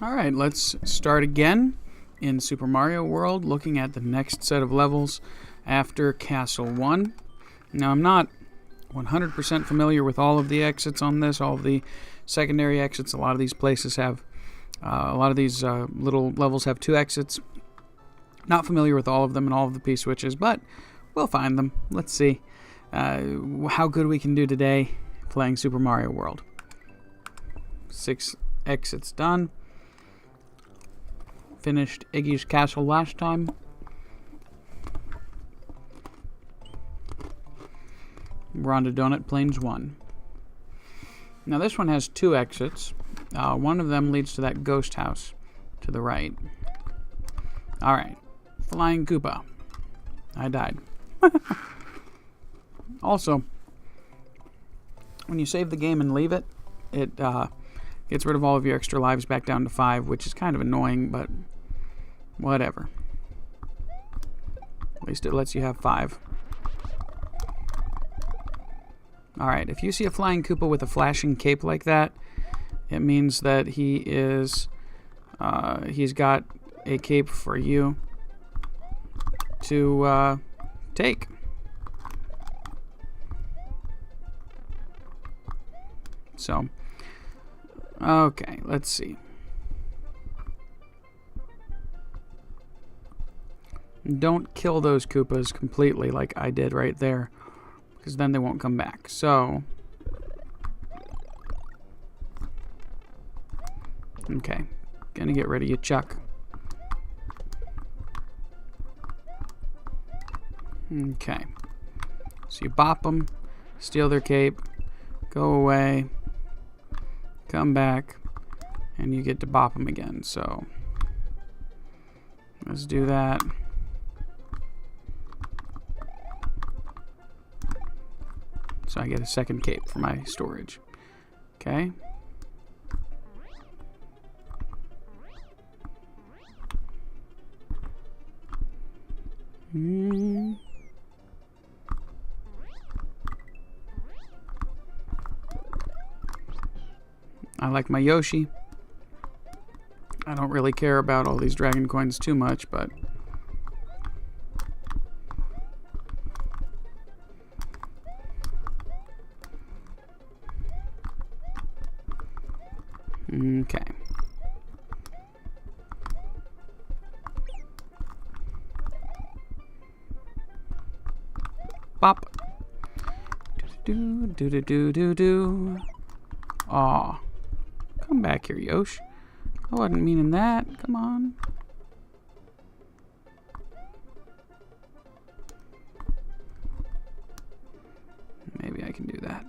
Alright, let's start again in Super Mario World, looking at the next set of levels after Castle 1. Now, I'm not 100% familiar with all of the exits on this, all of the secondary exits. A lot of these places have, a lot of these little levels have 2 exits. Not familiar with all of them and all of the P-switches, but we'll find them. Let's see how good we can do today playing Super Mario World. 6 exits done. Finished Iggy's Castle last time. We're on to Donut Plains 1. Now this one has 2 exits. One of them leads to that ghost house to the right. Alright. Flying Koopa. I died. Also, when you save the game and leave it, it gets rid of all of your extra lives back down to 5, which is kind of annoying, but whatever. At least it lets you have 5. Alright, if you see a flying Koopa with a flashing cape like that, it means that he is, he's got a cape for you to take. So, okay, let's see. Don't kill those Koopas completely like I did right there, because then they won't come back. So, okay, gonna get rid of you, Chuck. Okay, so you bop them, steal their cape, go away, come back, and you get to bop them again. So let's do that. So I get a second cape for my storage. Okay. I like my Yoshi. I don't really care about all these dragon coins too much, but okay. Bop. Do do do do do do. Aw. Come back here, Yosh. I wasn't meaning that. Come on. Maybe I can do that.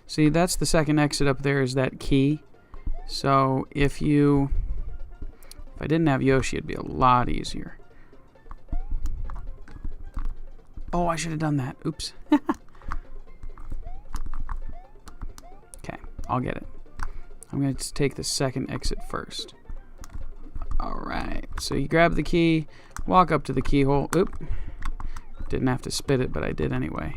See, that's the second exit up there, is that key. So if I didn't have Yoshi, it'd be a lot easier. Oh, I should have done that. Oops. Okay, I'll get it. I'm going to take the second exit first. Alright, so you grab the key, walk up to the keyhole. Oop. Didn't have to spit it, but I did anyway.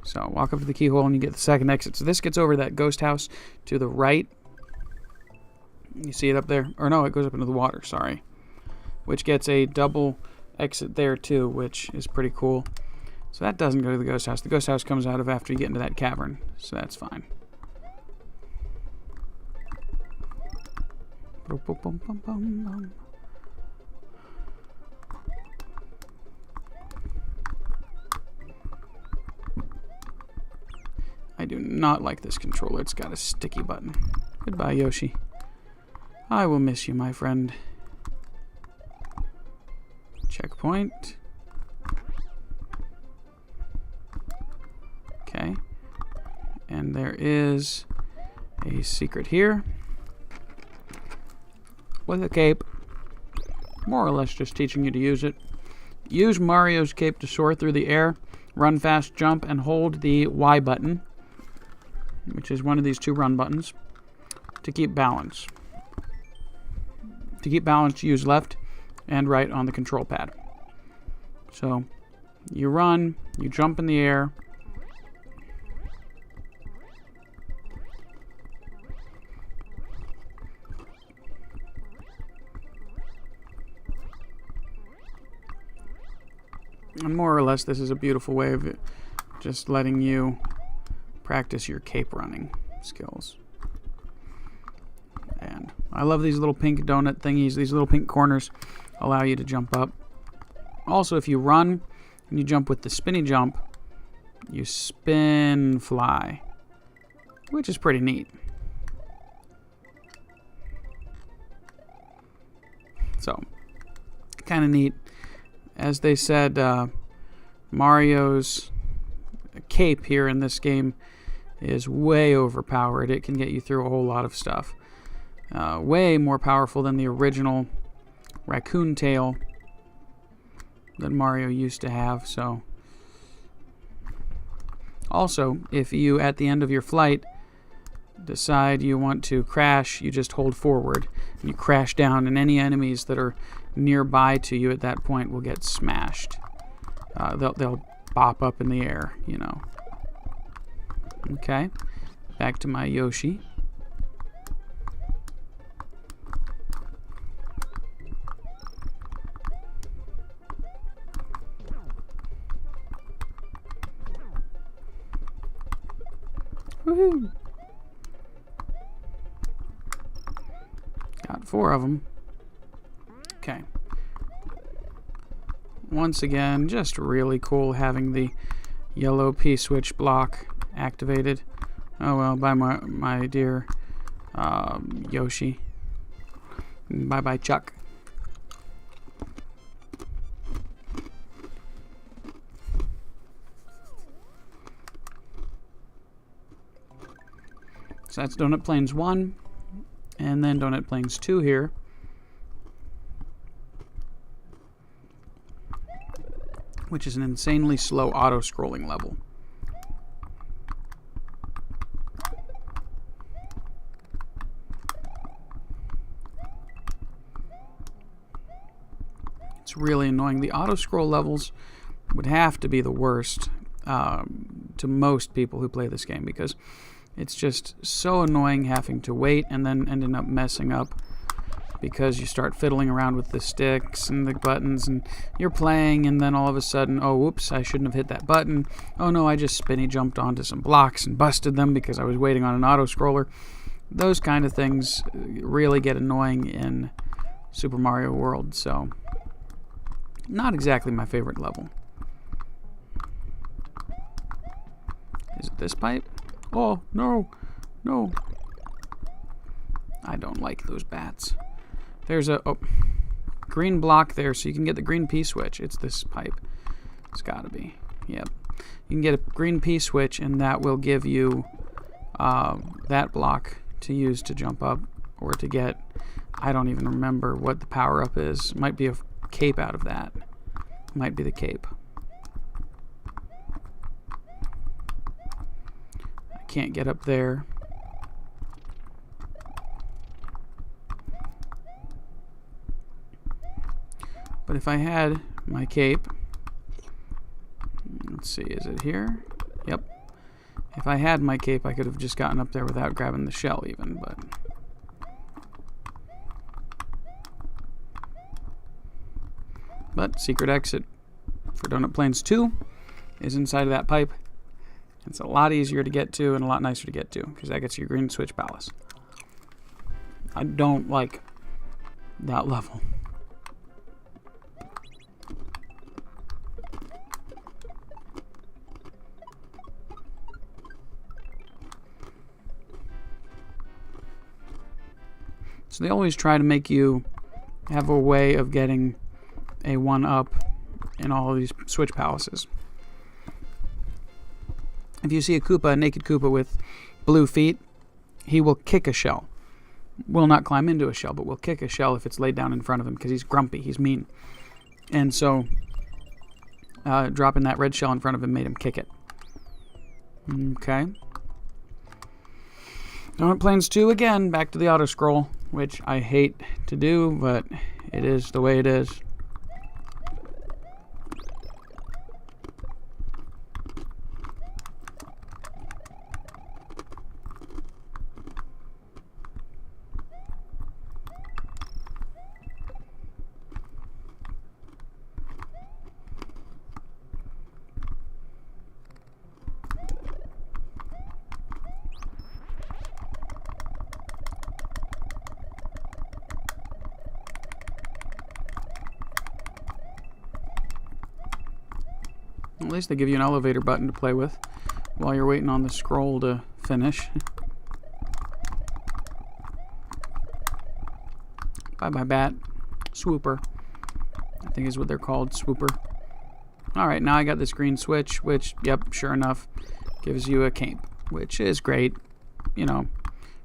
So walk up to the keyhole and you get the second exit. So this gets over that ghost house to the right. You see it up there? Or no, it goes up into the water, sorry. Which gets a double exit there too, which is pretty cool. So that doesn't go to the ghost house. The ghost house comes out of after you get into that cavern. So that's fine. I do not like this controller. It's got a sticky button. Goodbye, Yoshi. I will miss you, my friend. Checkpoint. Okay. And there is a secret here. With a cape. More or less just teaching you to use it. Use Mario's cape to soar through the air, run fast, jump, and hold the Y button, which is one of these 2 run buttons, to keep balance. To keep balance, use left and right on the control pad. So you run, you jump in the air, And more or less, this is a beautiful way of just letting you practice your cape running skills. And I love these little pink donut thingies. These little pink corners allow you to jump up. Also, if you run and you jump with the spinny jump, you spin fly, which is pretty neat. So, kind of neat. As they said, Mario's cape here in this game is way overpowered. It can get you through a whole lot of stuff. Way more powerful than the original raccoon tail that Mario used to have. So, also, if you, at the end of your flight, decide you want to crash, you just hold forward and you crash down, and any enemies that are nearby to you at that point will get smashed. They'll bop up in the air, you know. Okay, back to my Yoshi. Woohoo! Got 4 of them. Okay. Once again, just really cool having the yellow P-switch block activated. Oh well, bye my dear Yoshi. Bye-bye, Chuck. So that's Donut Plains 1, and then Donut Plains 2 here. Which is an insanely slow auto-scrolling level. It's really annoying. The auto-scroll levels would have to be the worst to most people who play this game, because it's just so annoying having to wait and then ending up messing up because you start fiddling around with the sticks and the buttons, and you're playing, and then all of a sudden, oh, whoops, I shouldn't have hit that button. Oh no, I just spinny jumped onto some blocks and busted them because I was waiting on an auto-scroller. Those kind of things really get annoying in Super Mario World, so not exactly my favorite level. Is it this pipe? Oh, no, no. I don't like those bats. There's a green block there, so you can get the green P-switch. It's this pipe. It's gotta be. Yep. You can get a green P-switch, and that will give you that block to use to jump up, or to get, I don't even remember what the power-up is. Might be a cape out of that. Might be the cape. I can't get up there. But if I had my cape, let's see, is it here? Yep. If I had my cape, I could have just gotten up there without grabbing the shell even, but secret exit for Donut Plains 2 is inside of that pipe. It's a lot easier to get to and a lot nicer to get to, because that gets you Green Switch Palace. I don't like that level. So they always try to make you have a way of getting a 1-up in all of these Switch Palaces. If you see a Koopa, a naked Koopa with blue feet, he will kick a shell. Will not climb into a shell, but will kick a shell if it's laid down in front of him, because he's grumpy, he's mean. And so dropping that red shell in front of him made him kick it. Okay. Donut Plains 2 again, back to the auto-scroll, which I hate to do, but it is the way it is. At least they give you an elevator button to play with while you're waiting on the scroll to finish. Bye-bye, bat. Swooper, I think is what they're called, swooper. Alright, now I got this green switch, which, yep, sure enough, gives you a cape, which is great. You know,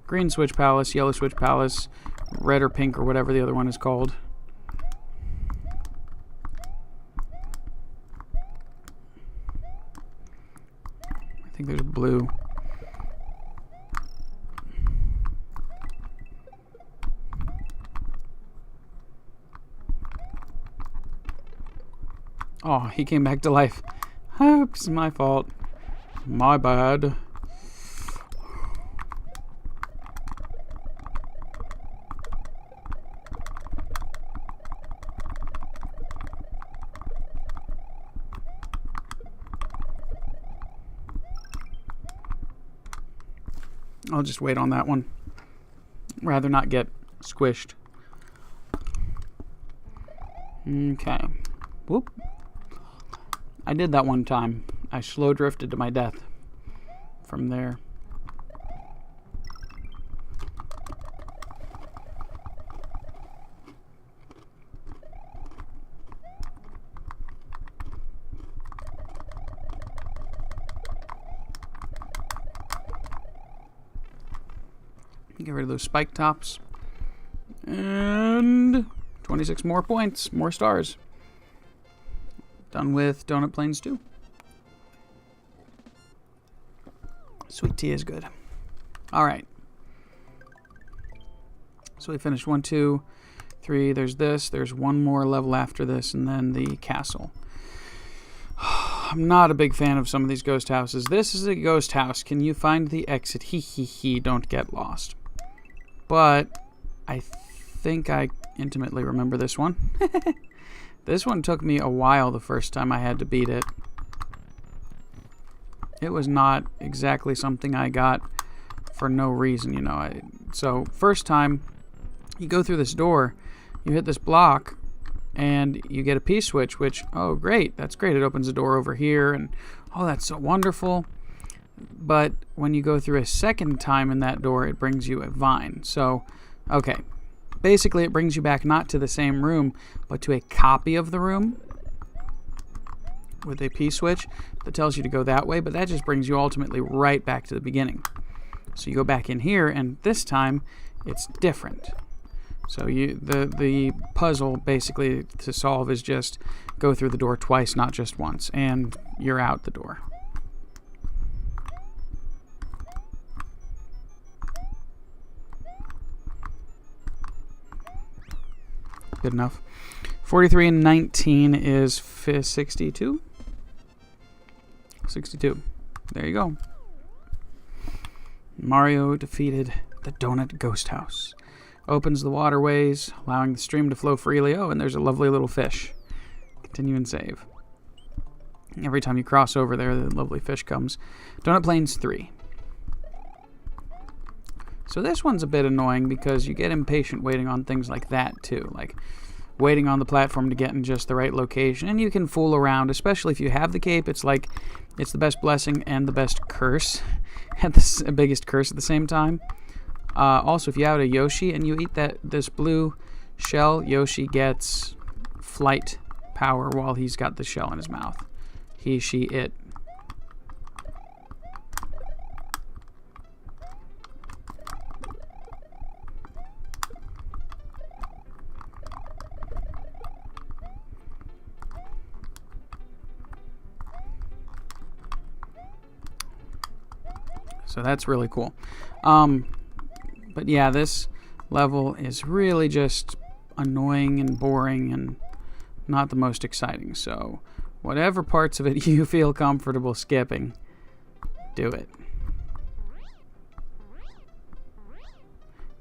green switch palace, yellow switch palace, red or pink or whatever the other one is called. I think there's blue. Oh, he came back to life. Oops, my fault. My bad. I'll just wait on that one. Rather not get squished. Okay. Whoop. I did that one time. I slow drifted to my death from there. Get rid of those spike tops. And 26 more points, more stars. Done with Donut Plains 2. Sweet tea is good. Alright. So we finished 1, 2, 3. There's this. There's one more level after this, and then the castle. I'm not a big fan of some of these ghost houses. This is a ghost house. Can you find the exit? Hee hee hee. Don't get lost. But I think I intimately remember this one. This one took me a while the first time I had to beat it. It was not exactly something I got for no reason, you know. So first time, you go through this door, you hit this block, and you get a P-switch, which, oh great, that's great. It opens a door over here, and oh, that's so wonderful. But when you go through a second time in that door, it brings you a vine. So, okay. Basically, it brings you back not to the same room, but to a copy of the room with a P-switch that tells you to go that way, but that just brings you ultimately right back to the beginning. So you go back in here, and this time, it's different. So the puzzle, basically, to solve is just go through the door twice, not just once, and you're out the door. Good enough. 43 and 19 is 62? 62. There you go. Mario defeated the Donut Ghost House. Opens the waterways, allowing the stream to flow freely. Oh, and there's a lovely little fish. Continue and save. Every time you cross over there, the lovely fish comes. Donut Plains 3. So this one's a bit annoying because you get impatient waiting on things like that too, like waiting on the platform to get in just the right location, and you can fool around, especially if you have the cape. It's like it's the best blessing and the best curse at the biggest curse at the same time. Also, if you have a Yoshi and you eat this blue shell, Yoshi gets flight power while he's got the shell in his mouth. He, she, it. So that's really cool. But yeah, this level is really just annoying and boring and not the most exciting. So whatever parts of it you feel comfortable skipping, do it.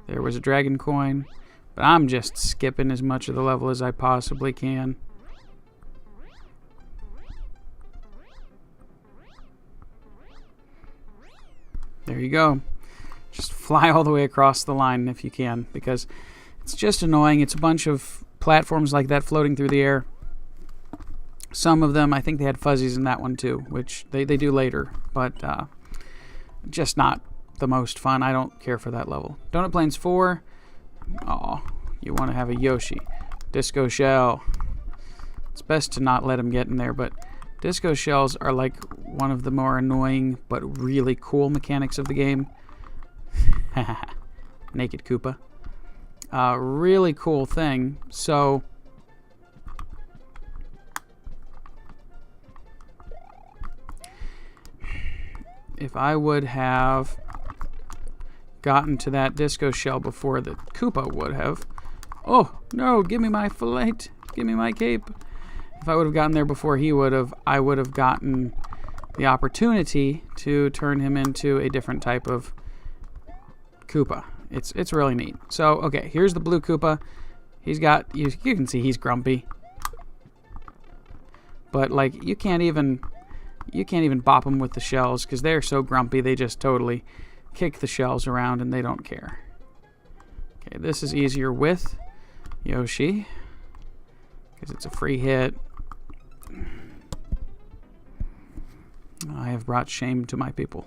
There was a dragon coin, but I'm just skipping as much of the level as I possibly can. There you go. Just fly all the way across the line if you can, because it's just annoying. It's a bunch of platforms like that floating through the air. Some of them, I think they had fuzzies in that one too, which they do later, but just not the most fun. I don't care for that level. Donut Plains 4. Oh, you want to have a Yoshi. Disco Shell. It's best to not let him get in there, but disco shells are like one of the more annoying but really cool mechanics of the game. Naked Koopa. Really cool thing. So if I would have gotten to that disco shell before the Koopa would have... Oh, no, give me my fillet. Give me my cape. If I would have gotten there before he would have, I would have gotten the opportunity to turn him into a different type of Koopa. It's really neat. So, okay, here's the blue Koopa. He's got... You can see he's grumpy. But, like, you can't even bop them with the shells because they're so grumpy they just totally kick the shells around and they don't care. Okay, this is easier with Yoshi because it's a free hit. I have brought shame to my people.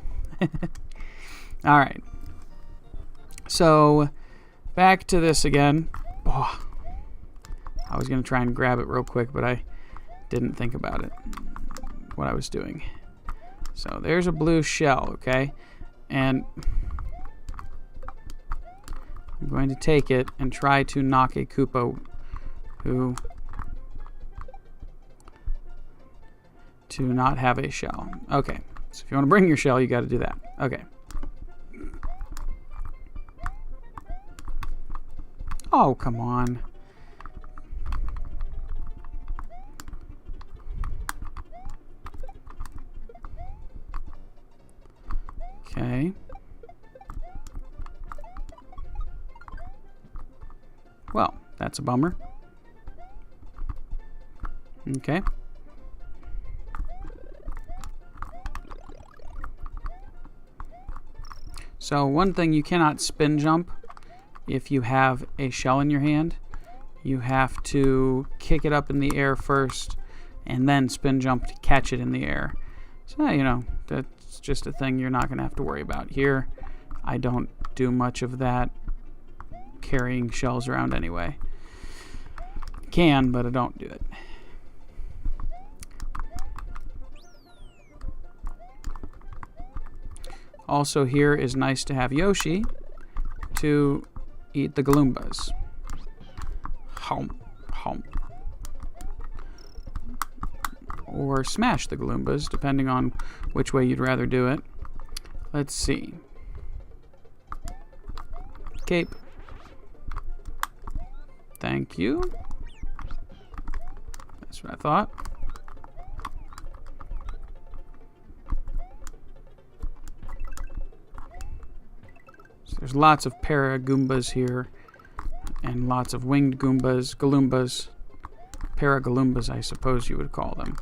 Alright. So, back to this again. Oh, I was going to try and grab it real quick, but I didn't think about it. What I was doing. So there's a blue shell, okay? And I'm going to take it and try to knock a Koopa who to not have a shell. Okay. So if you want to bring your shell, you got to do that. Okay. Oh, come on. Okay. Well, that's a bummer. Okay. So one thing, you cannot spin jump if you have a shell in your hand. You have to kick it up in the air first and then spin jump to catch it in the air. So, you know, that's just a thing you're not going to have to worry about. Here, I don't do much of that carrying shells around anyway. Can, but I don't do it. Also, here is nice to have Yoshi to eat the Galoombas. Hump, hump. Or smash the Galoombas, depending on which way you'd rather do it. Let's see. Cape. Thank you. That's what I thought. So there's lots of Para-Goombas here, and lots of winged Goombas, Galoombas. Para-Galoombas, I suppose you would call them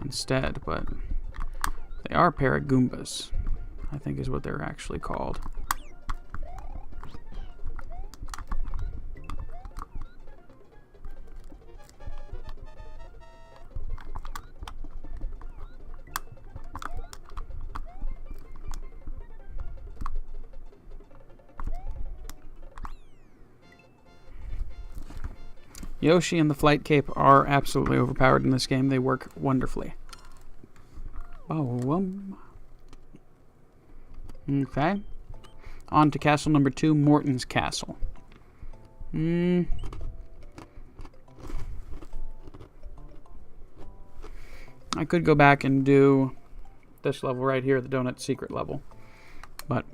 instead, but they are Para-Goombas, I think is what they're actually called. Yoshi and the Flight Cape are absolutely overpowered in this game. They work wonderfully. Okay. On to castle number 2, Morton's Castle. I could go back and do this level right here, the Donut Secret level. But,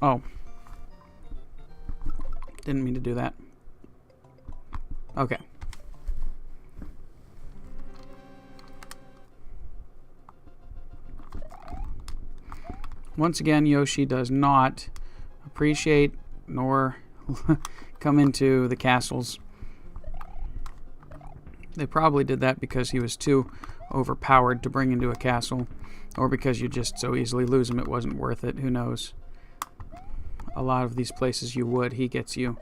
oh. Didn't mean to do that. Okay. Once again, Yoshi does not appreciate nor come into the castles. They probably did that because he was too overpowered to bring into a castle, or because you just so easily lose him it wasn't worth it. Who knows? A lot of these places you would. He gets you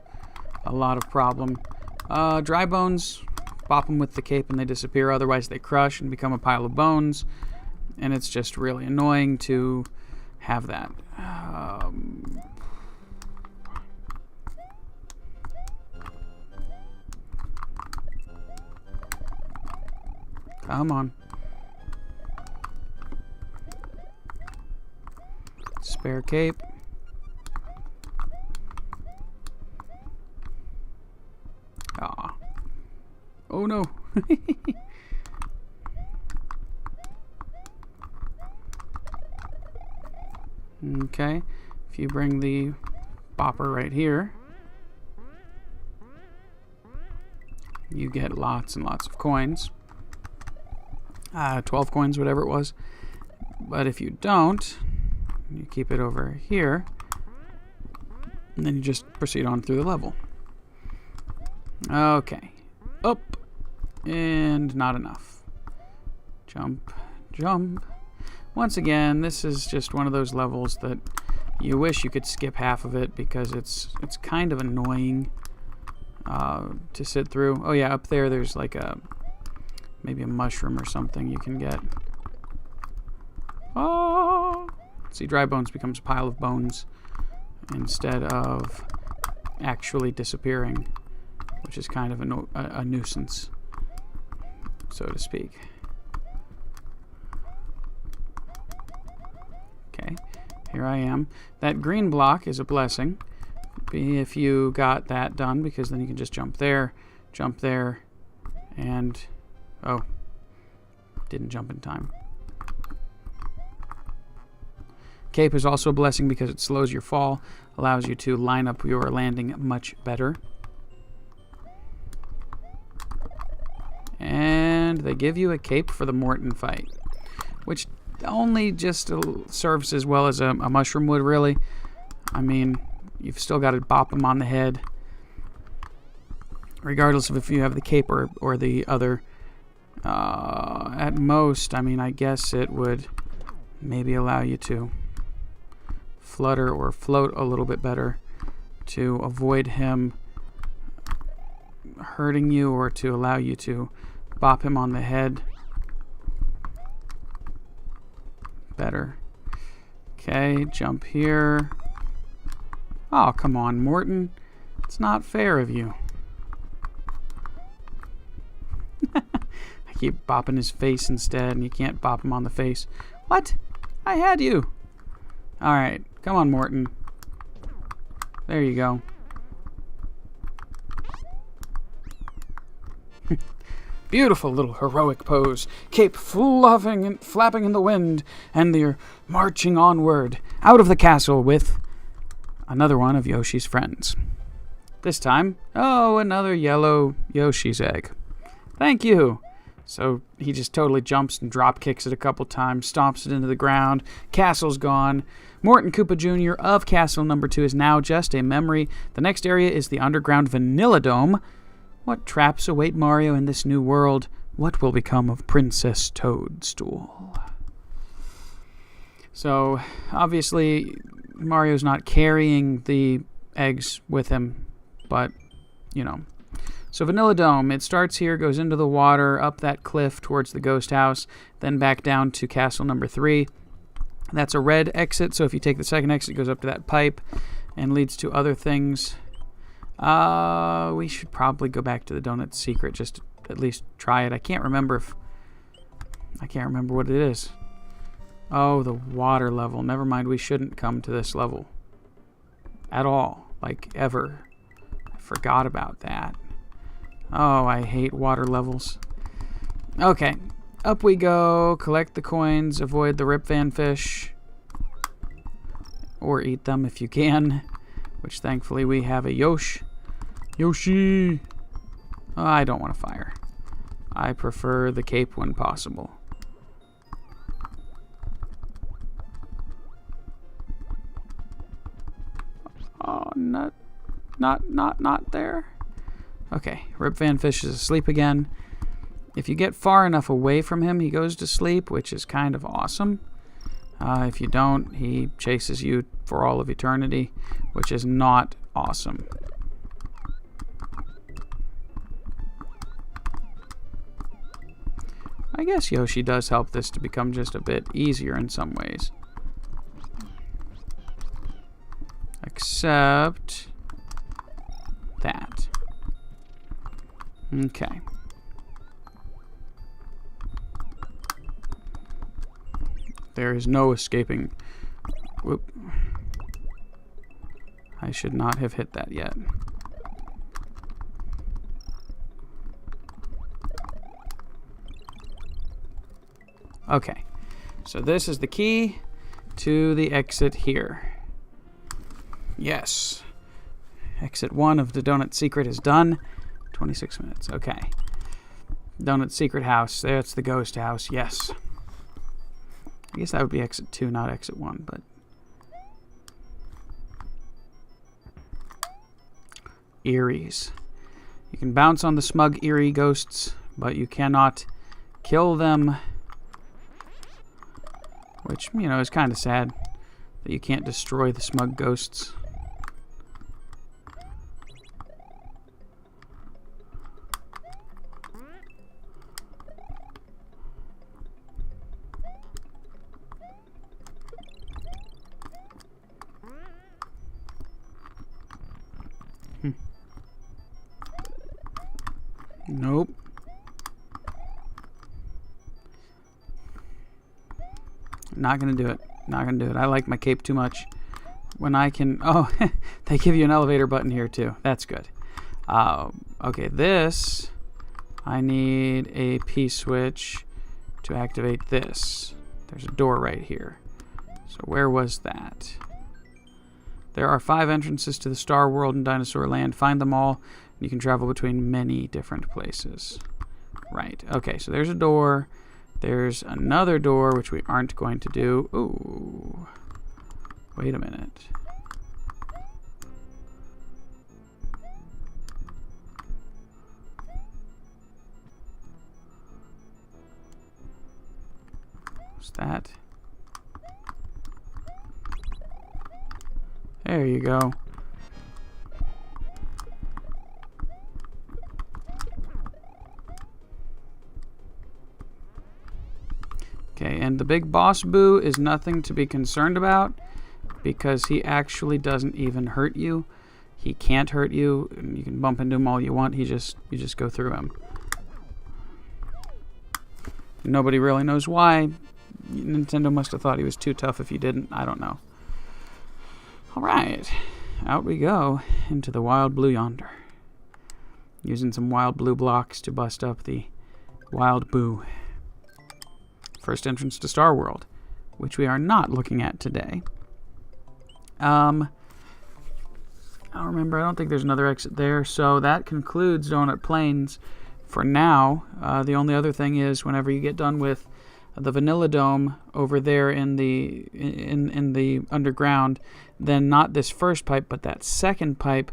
a lot of problem. Dry Bones, bop them with the cape and they disappear. Otherwise, they crush and become a pile of bones. And it's just really annoying to have that. Come on. Spare cape. Ah. Oh no. Okay. If you bring the bopper right here, you get lots and lots of coins. 12 coins, whatever it was. But if you don't, you keep it over here, and then you just proceed on through the level. Okay. Up. And not enough. Jump. Jump. Once again, this is just one of those levels that you wish you could skip half of it because it's kind of annoying to sit through. Oh yeah, up there there's like maybe a mushroom or something you can get. Oh! See, dry bones becomes a pile of bones instead of actually disappearing, which is kind of a nuisance, so to speak. Okay, here I am. That green block is a blessing if you got that done, because then you can just jump there, and oh, didn't jump in time. Cape is also a blessing because it slows your fall, allows you to line up your landing much better. And they give you a cape for the Morton fight, which only just serves as well as a mushroom would, really. I mean, you've still got to bop them on the head, regardless of if you have the cape or the other. At most, I mean, I guess it would maybe allow you to flutter or float a little bit better to avoid him hurting you, or to allow you to bop him on the head better. Okay, jump here. Oh, come on, Morton. It's not fair of you. I keep bopping his face instead, and you can't bop him on the face. What? I had you. Alright, come on, Morton. There you go. Beautiful little heroic pose. Cape fluffing and flapping in the wind, and they're marching onward out of the castle with another one of Yoshi's friends. This time, oh, another yellow Yoshi's egg. Thank you. So he just totally jumps and drop kicks it a couple times, stomps it into the ground. Castle's gone. Morton Koopa Jr. of Castle Number 2 is now just a memory. The next area is the underground Vanilla Dome. What traps await Mario in this new world? What will become of Princess Toadstool? So, obviously, Mario's not carrying the eggs with him, but, you know. So, Vanilla Dome, it starts here, goes into the water, up that cliff towards the ghost house, then back down to Castle Number 3. That's a red exit, so if you take the second exit, it goes up to that pipe and leads to other things. We should probably go back to the Donut Secret, just to at least try it. I can't remember what it is. Oh, the water level. Never mind, we shouldn't come to this level at all, like ever. I forgot about that. Oh, I hate water levels. Okay, up we go. Collect the coins, avoid the Rip Van Fish, or eat them if you can, which thankfully we have a Yoshi. Oh, I don't want to fire. I prefer the cape when possible. Oh, not there. Okay, Rip Van Fish is asleep again. If you get far enough away from him, he goes to sleep, which is kind of awesome. If you don't, he chases you for all of eternity, which is not awesome. I guess Yoshi does help this to become just a bit easier in some ways. Except that. Okay. There is no escaping. Whoop. I should not have hit that yet. Okay. So this is the key to the exit here. Yes. Exit 1 of the Donut Secret is done. 26 minutes. Okay. Donut Secret house. That's the ghost house. Yes. I guess that would be exit 2, not exit 1, but... Eeries. You can bounce on the smug eerie ghosts, but you cannot kill them. Which, you know, is kind of sad that you can't destroy the smug ghosts. Nope. Not gonna do it. Not gonna do it. I like my cape too much. When I can... Oh, they give you an elevator button here too. That's good. Okay, this... I need a P-switch to activate this. There's a door right here. So where was that? There are 5 entrances to the Star World and Dinosaur Land. Find them all. You can travel between many different places. Right. Okay, so there's a door. There's another door, which we aren't going to do. Ooh. Wait a minute. What's that? There you go. Okay, and the big boss boo is nothing to be concerned about because he actually doesn't even hurt you. He can't hurt you. You can bump into him all you want. You just go through him. Nobody really knows why. Nintendo must have thought he was too tough if you didn't. I don't know. All right, out we go into the wild blue yonder. Using some wild blue blocks to bust up the wild boo. First entrance to Star World, which we are not looking at today. I don't remember. I don't think there's another exit there. So that concludes Donut Plains for now. The only other thing is whenever you get done with the Vanilla Dome over there in the underground, then not this first pipe, but that second pipe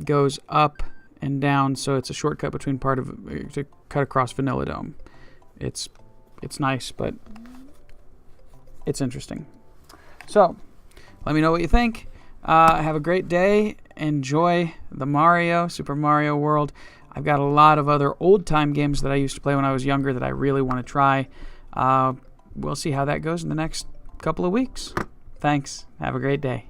goes up and down. So it's a shortcut between to cut across Vanilla Dome. It's nice, but it's interesting. So, let me know what you think. Have a great day. Enjoy the Super Mario World. I've got a lot of other old-time games that I used to play when I was younger that I really want to try. We'll see how that goes in the next couple of weeks. Thanks. Have a great day.